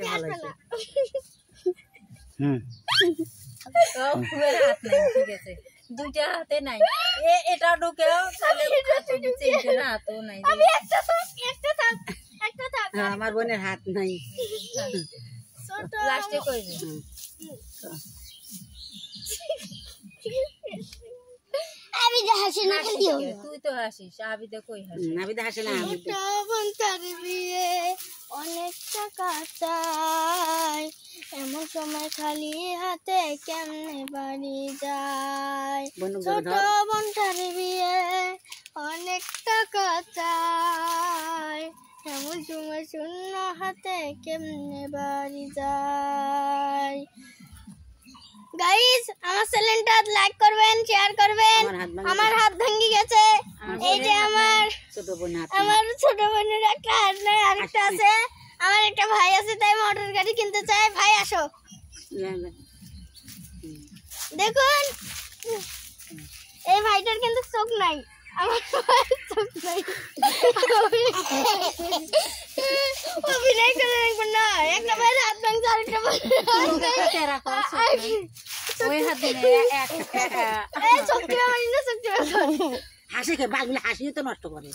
ভালো হয়েছে। হাত নাই, ঠিক আছে, দুইটা হাতে নাই, এটা ঢুকেও হাতও নাই। আমার বোনের হাত নাই। লাস্টে কইবে তুই তো হাসিস, আবিদে কই হাসিস? আবিদে হাসে না। অনেক টাকা চাই, এমন সময় খালি হাতে কেমনে বাড়ি যায়। ছোট বোনটার বিয়ে অনেক টাকা চাই, এমন সময় শূন্য হাতে কেমনে বাড়ি যায়। গাইস, আমার চ্যানেলটা লাইক করবেন, শেয়ার করবেন। আমার হাত ভেঙে গেছে, এই যে আমার ছোট বোনের একটা হাত নাই, আরেকটা আছে। আমার একটা ভাই আছে, তাই মোটর গাড়ি কিনতে চাই। ভাই আসো, দেখুন এই ভাইটার কিন্তু চোখ নাই, আমার চোখ নাই। অভিনয় করে দেখবেন না, একটা ভাইয়ের হাত ভাঙছে, আরেকটা হাসি বাঘগুলো হাসিও তো নষ্ট করে।